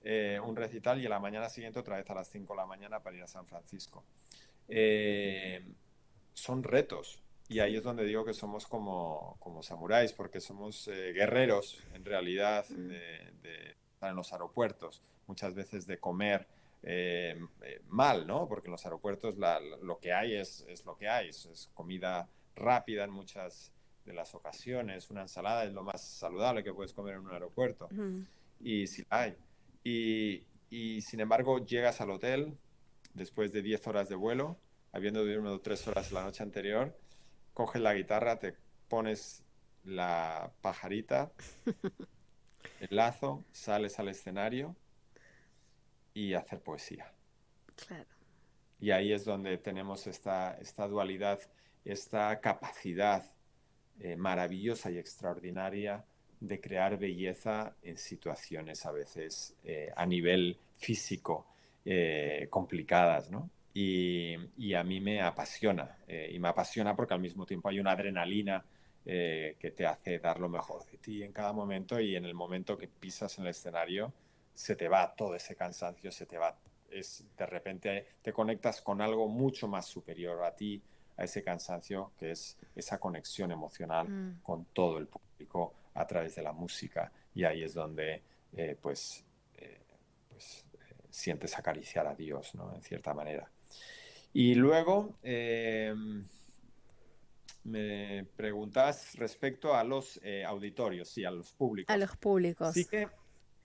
Mm. un recital y a la mañana siguiente otra vez a las 5 de la mañana para ir a San Francisco. Eh, Son retos y ahí Sí. es donde digo que somos como samuráis, porque somos guerreros en realidad Mm, de estar en los aeropuertos, muchas veces de comer mal, ¿no? Porque en los aeropuertos lo que hay es lo que hay, es comida rápida en muchas de las ocasiones, una ensalada es lo más saludable que puedes comer en un aeropuerto, mm. y si la hay. Y sin embargo llegas al hotel después de 10 horas de vuelo, habiendo dormido 3 horas la noche anterior, coges la guitarra, te pones la pajarita, el lazo, sales al escenario y hacer poesía. Claro. Y ahí es donde tenemos esta dualidad, esta capacidad maravillosa y extraordinaria de crear belleza en situaciones a veces a nivel físico complicadas, ¿no? Y a mí me apasiona, y me apasiona porque al mismo tiempo hay una adrenalina que te hace dar lo mejor de ti en cada momento y en el momento que pisas en el escenario se te va todo ese cansancio, se te va, de repente te conectas con algo mucho más superior a ti, a ese cansancio, que es esa conexión emocional Mm. con todo el público a través de la música. Y ahí es donde eh, pues, eh, sientes acariciar a Dios, ¿no? En cierta manera. Y luego me preguntas respecto a los auditorios, sí, a los A públicos. los Sí públicos. que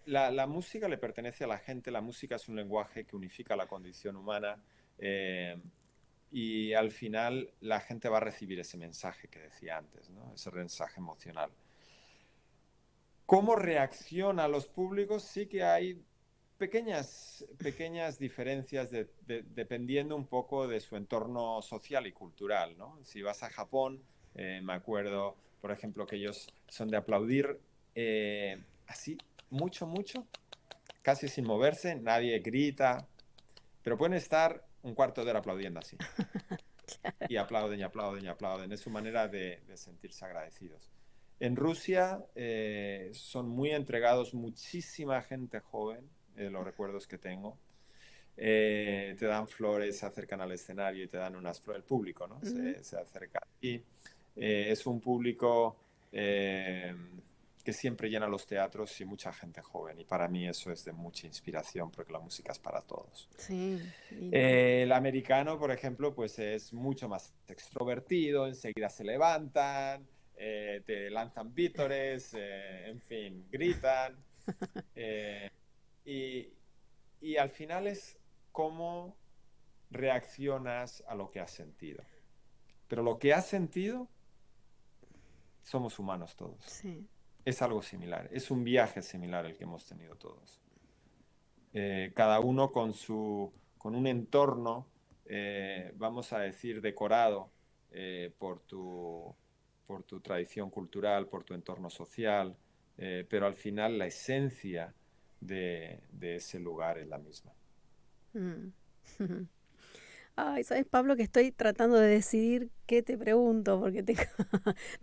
la música le pertenece a la gente, la música es un lenguaje que unifica la condición humana. eh, y al final la gente va a recibir ese mensaje que decía antes, ¿no? Ese mensaje emocional. ¿Cómo reacciona a los públicos? Sí que hay pequeñas diferencias dependiendo un poco de su entorno social y cultural, ¿no? Si vas a Japón, me acuerdo, por ejemplo, que ellos son de aplaudir así, mucho, mucho, casi sin moverse, nadie grita, pero pueden estar un cuarto de hora aplaudiendo así. y aplauden y aplauden y aplauden. Es su manera de sentirse agradecidos. En Rusia son muy entregados, muchísima gente joven, los recuerdos que tengo. Te dan flores, se acercan al escenario y te dan unas flores. El público, ¿no? Se acerca. Y es un público que siempre llena los teatros y mucha gente joven. Y para mí eso es de mucha inspiración porque la música es para todos. Sí. El americano, por ejemplo, pues es mucho más extrovertido, enseguida se levantan, te lanzan vítores, en fin, gritan. eh, y, y al final es cómo reaccionas a lo que has sentido. Pero lo que has sentido, somos humanos todos. Sí. Es algo similar, es un viaje similar el que hemos tenido todos. Cada uno con un entorno, vamos a decir, decorado por tu tradición cultural, por tu entorno social, pero al final la esencia de ese lugar es la misma. Mm. Ay, ¿sabes, Pablo, que estoy tratando de decidir qué te pregunto? Porque tengo,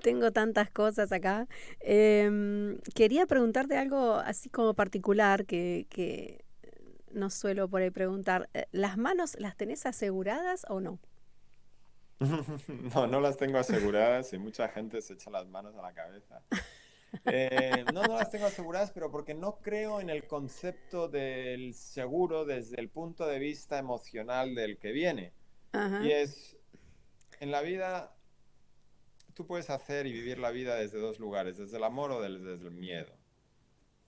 tengo tantas cosas acá. Quería preguntarte algo así como particular que no suelo por ahí preguntar. ¿Las manos las tenés aseguradas o no? No, no las tengo aseguradas y mucha gente se echa las manos a la cabeza. No, no las tengo aseguradas, pero porque no creo en el concepto del seguro desde el punto de vista emocional del que viene. Y Ajá, es, en la vida, tú puedes hacer y vivir la vida desde dos lugares, desde el amor o desde el miedo.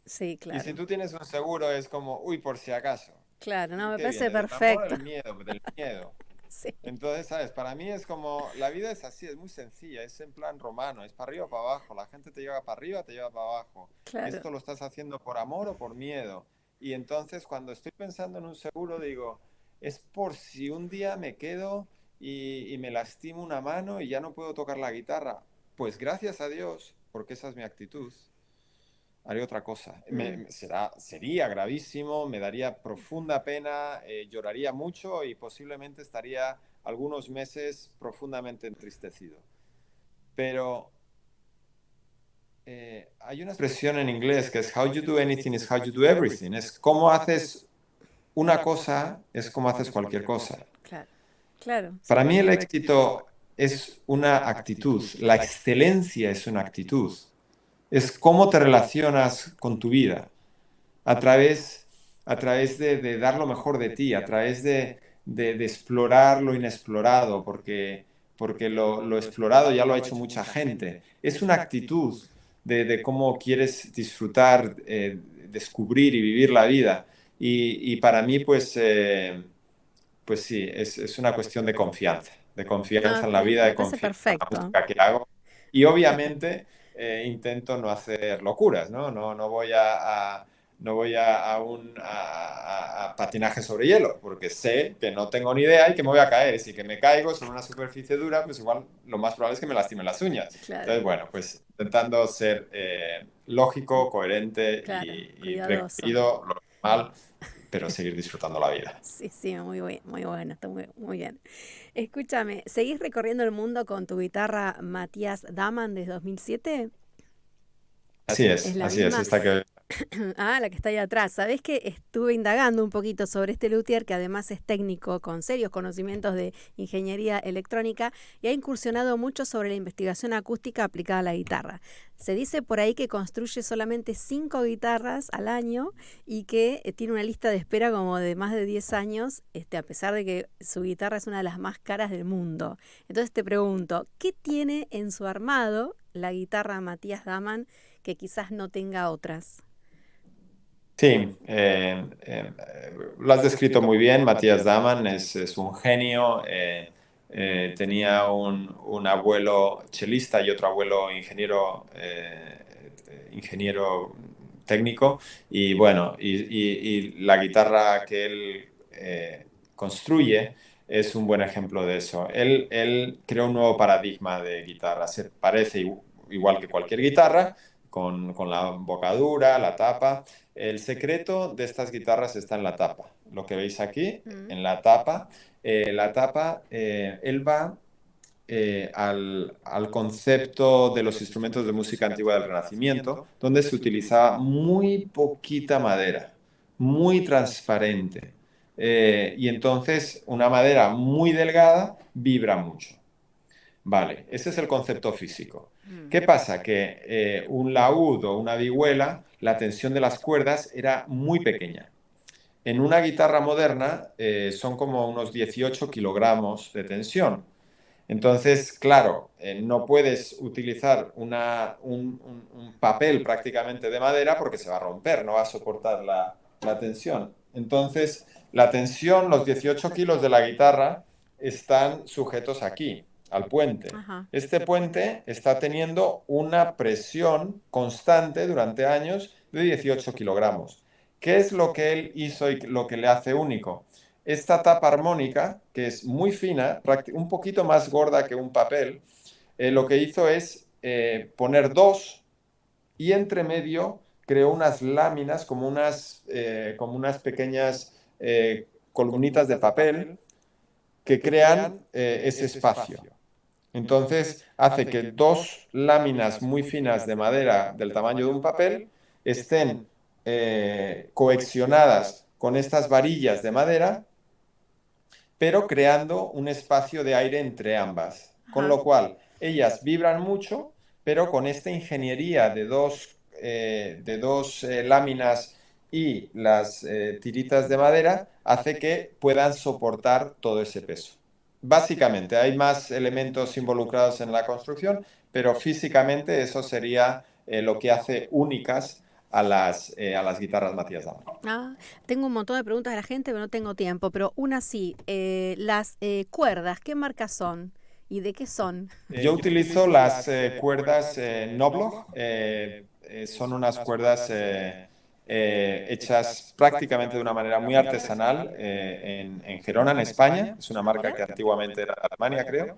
sí, Y si claro. tú tienes un seguro es como, uy, por si acaso. Claro, no, ¿De me qué parece viene? ¿Del amor o perfecto. del miedo? Del miedo. Sí, Entonces, ¿sabes? Para mí es como, la vida es así, es muy sencilla, es en plan romano, es para arriba o para abajo, la gente te lleva para arriba, te lleva para abajo. claro. Esto lo estás haciendo por amor o por miedo. Y entonces cuando estoy pensando en un seguro digo, es por si un día me quedo y me lastimo una mano y ya no puedo tocar la guitarra. Pues gracias a Dios, porque esa es mi actitud, haré otra cosa. Mm, Sería gravísimo, me daría profunda pena, lloraría mucho y posiblemente estaría algunos meses profundamente entristecido. Pero hay una expresión en inglés que es how you do anything is how you do everything. Es cómo haces una cosa, es como haces cualquier cosa. claro, claro, Para sí. mí el éxito es una actitud, la excelencia es una actitud. Es cómo te relacionas con tu vida. a través, a través de dar lo mejor de ti, a través de explorar lo inexplorado, porque lo explorado ya lo ha hecho mucha gente. Es una actitud de cómo quieres disfrutar, descubrir y vivir la vida. Y para mí, pues sí, es una cuestión de No, confianza en la vida, me de parece confianza en la perfecto. música que hago. Y obviamente intento no hacer locuras, ¿no? No voy no voy a patinaje sobre hielo, porque sé que no tengo ni idea y que me voy a caer. Y si que me caigo sobre una superficie dura, pues igual lo más probable es que me lastime las uñas. Claro, Entonces, bueno, pues intentando ser lógico, coherente claro, y cuidadoso. precavido, lo normal, pero seguir disfrutando la vida. Sí, sí, muy bueno, está muy bien. Escúchame, ¿seguís recorriendo el mundo con tu guitarra Matías Daman desde 2007? ¿Es la Así es, misma? esta que... Ah, la que está ahí atrás. Sabés que estuve indagando un poquito sobre este luthier, que además es técnico con serios conocimientos de ingeniería electrónica y ha incursionado mucho sobre la investigación acústica aplicada a la guitarra. Se dice por ahí que construye solamente 5 guitarras al año y que tiene una lista de espera como de más de 10 años, a pesar de que su guitarra es una de las más caras del mundo. Entonces te pregunto, ¿qué tiene en su armado la guitarra Matías Daman que quizás no tenga otras? Sí, lo has descrito muy bien. Matías Daman es un genio. Tenía un abuelo chelista y otro abuelo ingeniero técnico. Y bueno, y la guitarra que él construye es un buen ejemplo de eso. Él creó un nuevo paradigma de guitarra. Se parece igual que cualquier guitarra, con la bocadura, la tapa. El secreto de estas guitarras está en la tapa. Lo que veis aquí, Mm, en la tapa, la tapa, él va al concepto de los instrumentos de música antigua del Renacimiento, donde se utilizaba muy poquita madera, muy transparente. Y entonces una madera muy delgada vibra mucho. Vale, ese es el concepto físico. ¿Qué pasa? Que un laúd o una vihuela, la tensión de las cuerdas era muy pequeña. En una guitarra moderna son como unos 18 kilogramos de tensión. Entonces, claro, no puedes utilizar un papel prácticamente de madera porque se va a romper, no va a soportar la tensión. Entonces, la tensión, los 18 kilos de la guitarra están sujetos aquí, al puente. Ajá. Este puente está teniendo una presión constante durante años de 18 kilogramos. ¿Qué es lo que él hizo y lo que le hace único? Esta tapa armónica, que es muy fina, un poquito más gorda que un papel, lo que hizo es poner dos y entre medio creó unas láminas como unas pequeñas columnitas de papel que crean ese espacio. Entonces hace que dos láminas muy finas de madera del tamaño de un papel estén coexionadas con estas varillas de madera, pero creando un espacio de aire entre ambas. Con Ajá. lo cual, ellas vibran mucho, pero con esta ingeniería de dos láminas y las tiritas de madera, hace que puedan soportar todo ese peso. Básicamente, hay más elementos involucrados en la construcción, pero físicamente eso sería lo que hace únicas a las guitarras Matías Damaro. Ah, tengo un montón de preguntas de la gente, pero no tengo tiempo. Pero una sí, las cuerdas, ¿qué marcas son? ¿Y de qué son? Yo utilizo las cuerdas Noblog, son unas cuerdas hechas prácticamente de una manera muy artesanal en Gerona, en España. Es una marca que antiguamente era de Alemania, creo.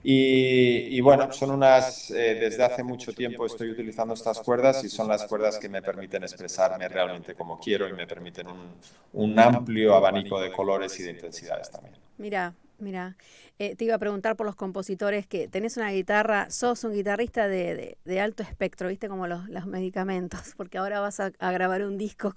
Y bueno, son desde hace mucho tiempo estoy utilizando estas cuerdas y son las cuerdas que me permiten expresarme realmente como quiero y me permiten un amplio abanico de colores y de intensidades también. Mira, mira, te iba a preguntar por los compositores que tenés una guitarra, sos un guitarrista de alto espectro, viste como los medicamentos, porque ahora vas a grabar un disco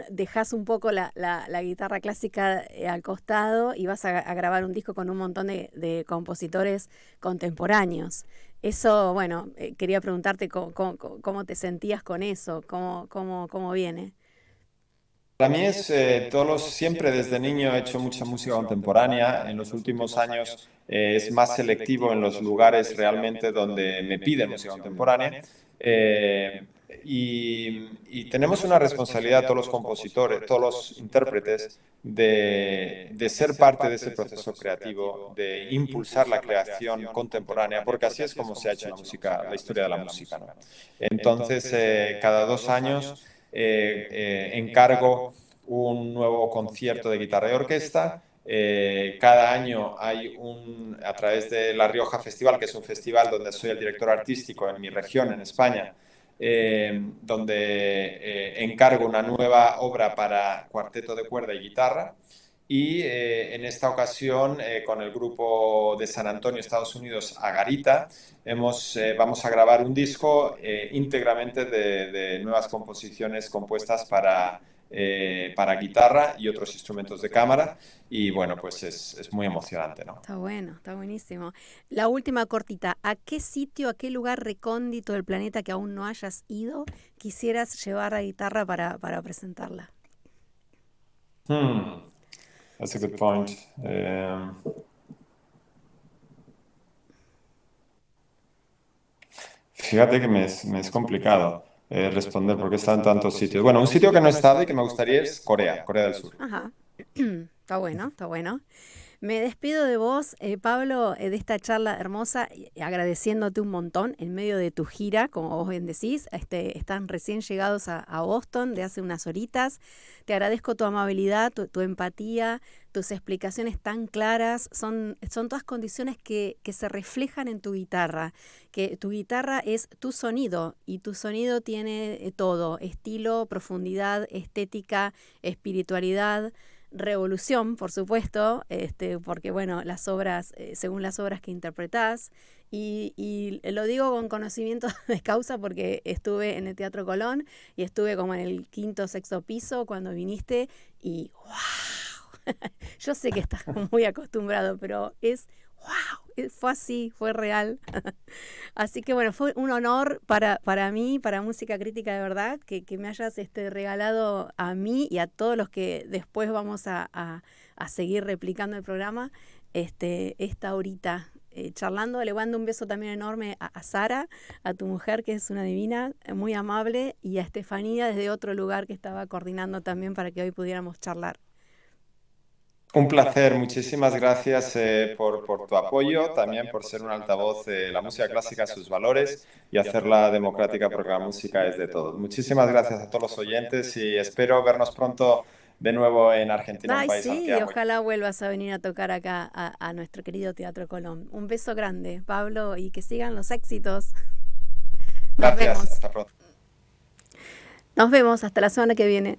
dejás un poco la guitarra clásica al costado y vas a grabar un disco con un montón de compositores contemporáneos. Eso, bueno, quería preguntarte cómo te sentías con eso, cómo viene. Para mí siempre desde niño he hecho mucha música contemporánea. En los últimos años es más selectivo en los lugares realmente donde me piden música contemporánea. Eh, y tenemos una responsabilidad todos los compositores, todos los intérpretes, de ser parte de ese proceso creativo, de impulsar la creación contemporánea, porque así es como se ha hecho la historia de la música, ¿no? Entonces, cada 2 años encargo un nuevo concierto de guitarra y orquesta. Cada año hay a través de La Rioja Festival, que es un festival donde soy el director artístico en mi región, en España, donde encargo una nueva obra para cuarteto de cuerda y guitarra. Y en esta ocasión, con el grupo de San Antonio, Estados Unidos, Agarita, vamos a grabar un disco íntegramente de nuevas composiciones compuestas para guitarra y otros instrumentos de cámara. Y bueno, pues es muy emocionante, ¿no? Está bueno, está buenísimo. La última cortita, ¿a qué sitio, a qué lugar recóndito del planeta que aún no hayas ido quisieras llevar la guitarra para presentarla? That's a good point. Fíjate que me es complicado responder porque he estado en tantos sitios. Bueno, un sitio que no he estado y que me gustaría es Corea del Sur. Ajá, está bueno, está bueno. Me despido de vos, Pablo, de esta charla hermosa, agradeciéndote un montón en medio de tu gira, como vos bien decís. Están recién llegados a Boston de hace unas horitas. Te agradezco tu amabilidad, tu empatía, tus explicaciones tan claras. Son todas condiciones que se reflejan en tu guitarra, que tu guitarra es tu sonido y tu sonido tiene todo, estilo, profundidad, estética, espiritualidad. revolución, por supuesto, porque bueno, las obras, según las obras que interpretás, y lo digo con conocimiento de causa porque estuve en el Teatro Colón y estuve como en el 5º, 6º piso cuando viniste y ¡wow! Yo sé que estás muy acostumbrado, pero es ¡wow! Fue así, fue real. Así que bueno, fue un honor para mí, para Música Crítica de verdad, que me hayas regalado a mí y a todos los que después vamos a seguir replicando el programa, esta horita charlando. Le mando un beso también enorme a Sara, a tu mujer, que es una divina, muy amable, y a Estefanía desde otro lugar que estaba coordinando también para que hoy pudiéramos charlar. Un placer, muchísimas gracias por tu apoyo, también por ser un altavoz de la música clásica, sus valores y hacerla democrática porque la música es de todos. Muchísimas gracias a todos los oyentes y espero vernos pronto de nuevo en Argentina, un país al que amo. Ojalá vuelvas a venir a tocar acá a nuestro querido Teatro Colón. Un beso grande, Pablo, y que sigan los éxitos. Gracias, hasta pronto. Nos vemos, hasta la semana que viene.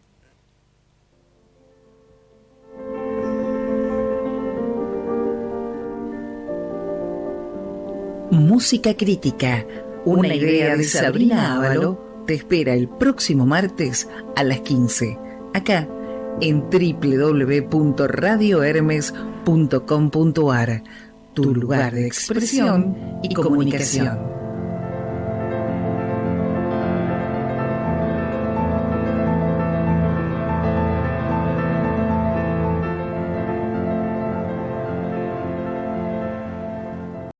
Música Crítica, una idea de Sabrina Ávalo, te espera el próximo martes a las 15, acá en www.radiohermes.com.ar, tu lugar de expresión y comunicación.